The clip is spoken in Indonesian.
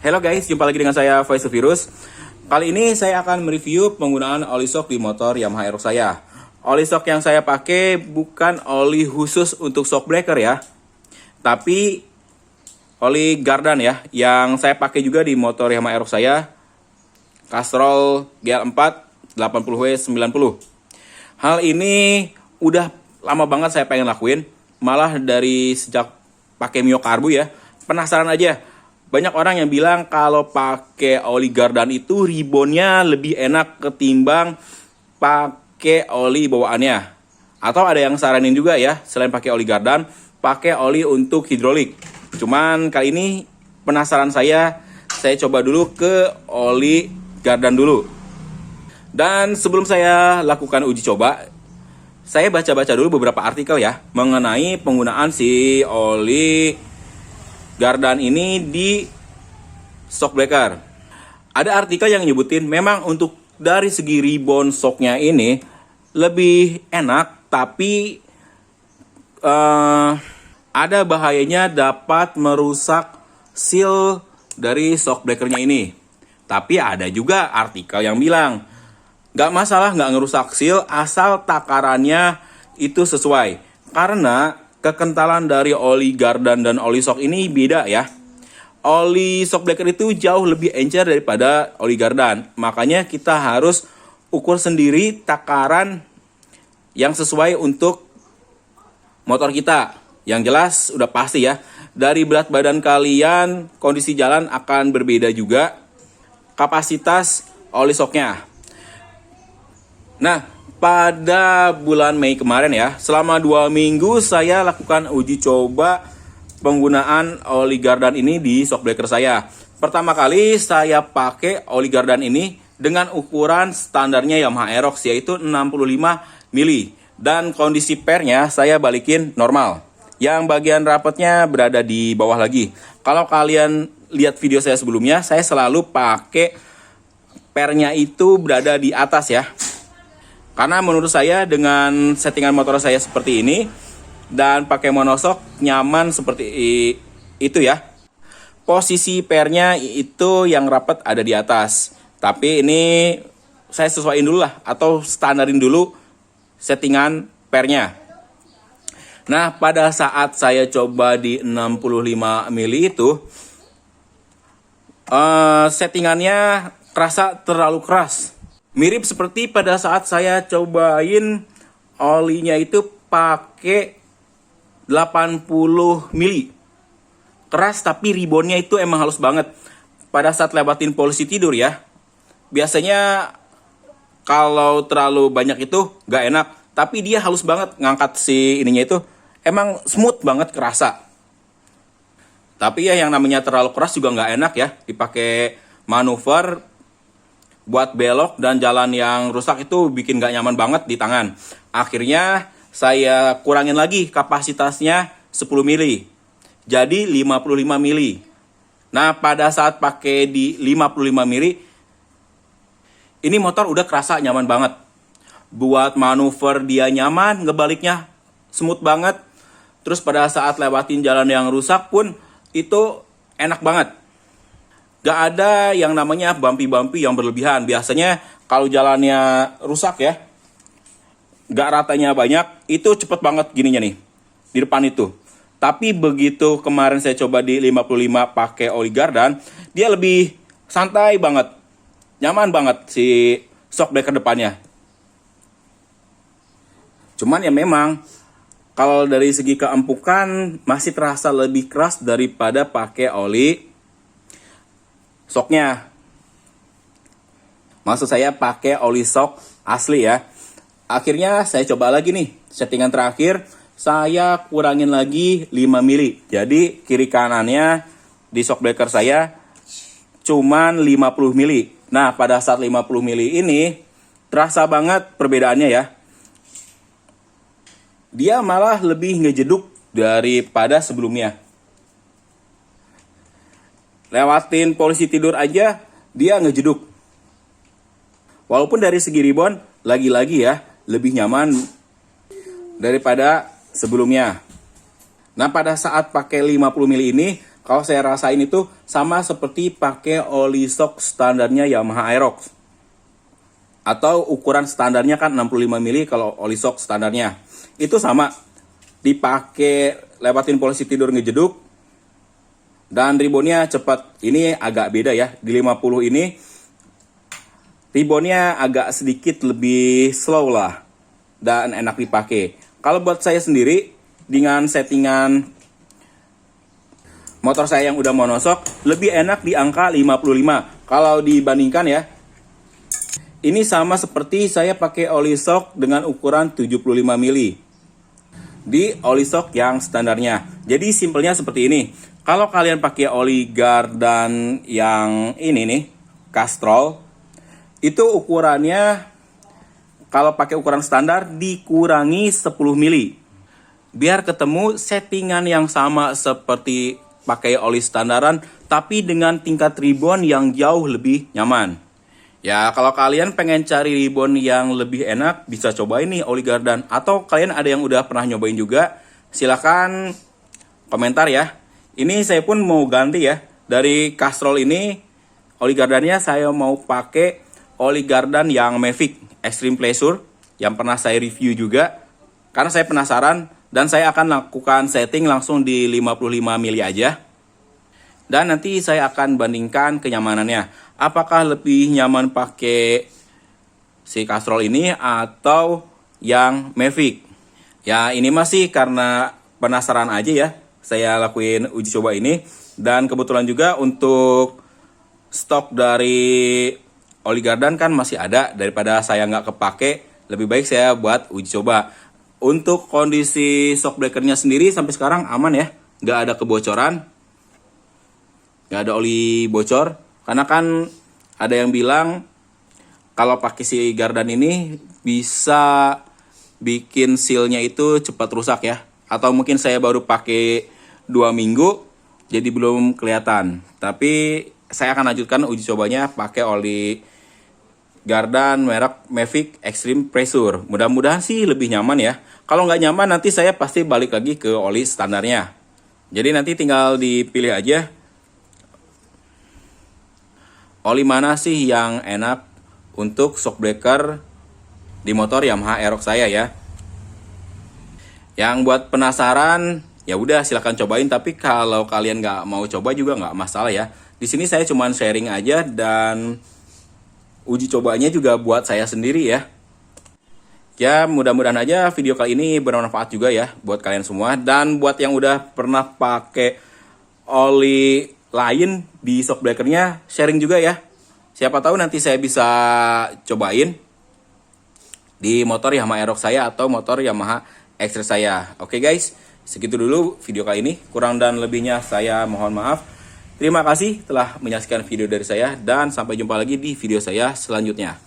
Halo guys, jumpa lagi dengan saya Voice of Virus. Kali ini saya akan mereview penggunaan oli shock di motor Yamaha Aerox saya. Oli shock yang saya pakai bukan oli khusus untuk shock breaker ya, tapi oli Gardan ya, yang saya pakai juga di motor Yamaha Aerox saya, Castrol GL4 80W90. Hal ini udah lama banget saya pengen lakuin, malah dari sejak pakai Mio Karbu ya, penasaran aja. Banyak orang yang bilang kalau pakai oli Gardan itu ribonnya lebih enak ketimbang pakai oli bawaannya. Atau ada yang saranin juga ya, selain pakai oli Gardan, pakai oli untuk hidrolik. Cuman kali ini penasaran saya coba dulu ke oli Gardan dulu. Dan sebelum saya lakukan uji coba, saya baca-baca dulu beberapa artikel ya mengenai penggunaan si oli Gardan ini di shock breaker. Ada artikel yang nyebutin memang untuk dari segi ribon shocknya ini lebih enak, tapi ada bahayanya dapat merusak seal dari shock breakernya ini. Tapi ada juga artikel yang bilang gak masalah gak ngerusak seal asal takarannya itu sesuai. Karena kekentalan dari oli Gardan dan oli shock ini beda ya. Oli shock breaker itu jauh lebih encer daripada oli Gardan. Makanya kita harus ukur sendiri takaran yang sesuai untuk motor kita. Yang jelas udah pasti ya, dari berat badan kalian, kondisi jalan akan berbeda juga kapasitas oli shocknya. Nah, pada bulan Mei kemarin ya, selama 2 minggu saya lakukan uji coba penggunaan oli Gardan ini di shock breaker saya. Pertama kali saya pakai oli Gardan ini dengan ukuran standarnya Yamaha Aerox, yaitu 65 mili. Dan kondisi pernya saya balikin normal. Yang bagian rapatnya berada di bawah lagi. Kalau kalian lihat video saya sebelumnya, saya selalu pakai pernya itu berada di atas ya. Karena menurut saya dengan settingan motor saya seperti ini dan pakai monoshock nyaman seperti itu ya. Posisi pernya itu yang rapat ada di atas. Tapi ini saya sesuaiin dulu lah atau standarin dulu settingan pernya. Nah, pada saat saya coba di 65 mili itu settingannya terasa terlalu keras. Mirip seperti pada saat saya cobain olinya itu pakai 80 mili. Keras tapi ribonnya itu emang halus banget. Pada saat lewatin polisi tidur ya. Biasanya kalau terlalu banyak itu gak enak. Tapi dia halus banget ngangkat si ininya itu. Emang smooth banget kerasa. Tapi ya yang namanya terlalu keras juga gak enak ya. Dipakai manuver buat belok dan jalan yang rusak itu bikin gak nyaman banget di tangan. Akhirnya saya kurangin lagi kapasitasnya 10 mili. Jadi 55 mili. Nah, pada saat pakai di 55 mili, ini motor udah kerasa nyaman banget. Buat manuver dia nyaman, ngebaliknya smooth banget. Terus pada saat lewatin jalan yang rusak pun itu enak banget. Gak ada yang namanya bumpy-bumpy yang berlebihan. Biasanya kalau jalannya rusak ya, gak ratanya banyak, itu cepet banget gininya nih, di depan itu. Tapi begitu kemarin saya coba di 55 pakai oli Gardan, dia lebih santai banget. Nyaman banget si shock breaker depannya. Cuman ya memang, kalau dari segi keempukan masih terasa lebih keras daripada pakai oli shocknya. Maksud saya pakai oli shock asli ya. Akhirnya saya coba lagi nih. Settingan terakhir saya kurangin lagi 5 mili. Jadi kiri kanannya di shock breaker saya cuman 50 mili. Nah, pada saat 50 mili ini terasa banget perbedaannya ya. Dia malah lebih ngejeduk daripada sebelumnya. Lewatin polisi tidur aja dia ngejeduk. Walaupun dari segi ribon lagi-lagi ya lebih nyaman daripada sebelumnya. Nah, pada saat pakai 50 mili ini Kalau saya rasain itu sama seperti pakai oli shock standarnya Yamaha Aerox. Atau ukuran standarnya kan 65 mili kalau oli shock standarnya. Itu sama, dipakai lewatin polisi tidur ngejeduk. Dan ribonnya cepat. Ini agak beda ya. Di 50 ini ribonnya agak sedikit lebih slow lah. Dan enak dipakai. Kalau buat saya sendiri, dengan settingan motor saya yang udah monoshock, lebih enak di angka 55. Kalau dibandingkan ya, ini sama seperti saya pakai oli shock dengan ukuran 75 mili di oli shock yang standarnya. Jadi simpelnya seperti ini. Kalau kalian pakai oli Gardan yang ini nih, Castrol, itu ukurannya kalau pakai ukuran standar dikurangi 10 mili. Biar ketemu settingan yang sama seperti pakai oli standaran, tapi dengan tingkat ribbon yang jauh lebih nyaman. Ya, kalau kalian pengen cari ribbon yang lebih enak, bisa cobain nih oli Gardan. Atau kalian ada yang udah pernah nyobain juga, silahkan komentar ya. Ini saya pun mau ganti ya. Dari Castrol ini, oli Gardannya saya mau pakai oli Gardan yang Mavic Extreme Pleasure, yang pernah saya review juga. Karena saya penasaran, dan saya akan lakukan setting langsung di 55 mili aja. Dan nanti saya akan bandingkan kenyamanannya. Apakah lebih nyaman pakai si Castrol ini atau yang Mavic. Ya ini masih karena penasaran aja ya. Saya lakuin uji coba ini. Dan kebetulan juga untuk stok dari oli Gardan kan masih ada. Daripada saya nggak kepake, lebih baik saya buat uji coba. Untuk kondisi shock breakernya sendiri sampai sekarang aman ya, nggak ada kebocoran, nggak ada oli bocor. Karena kan ada yang bilang kalau pakai si Gardan ini bisa bikin sealnya itu cepat rusak ya. Atau mungkin saya baru pakai 2 minggu jadi belum kelihatan. Tapi saya akan lanjutkan uji cobanya pakai oli Gardan merek Mavic Extreme Pressure. Mudah-mudahan sih lebih nyaman ya. Kalau nggak nyaman nanti saya pasti balik lagi ke oli standarnya. Jadi nanti tinggal dipilih aja oli mana sih yang enak untuk shock breaker di motor Yamaha Aerox saya ya. Yang buat penasaran ya udah silahkan cobain. Tapi kalau kalian nggak mau coba juga nggak masalah ya. Di sini saya cuman sharing aja dan uji cobanya juga buat saya sendiri ya. Ya mudah-mudahan aja video kali ini bermanfaat juga ya buat kalian semua. Dan buat yang udah pernah pakai oli lain di shock breakernya, sharing juga ya. Siapa tahu nanti saya bisa cobain di motor Yamaha Aerox saya atau motor Yamaha X-Trail saya. Oke guys, segitu dulu video kali ini. Kurang dan lebihnya saya mohon maaf. Terima kasih telah menyaksikan video dari saya dan sampai jumpa lagi di video saya selanjutnya.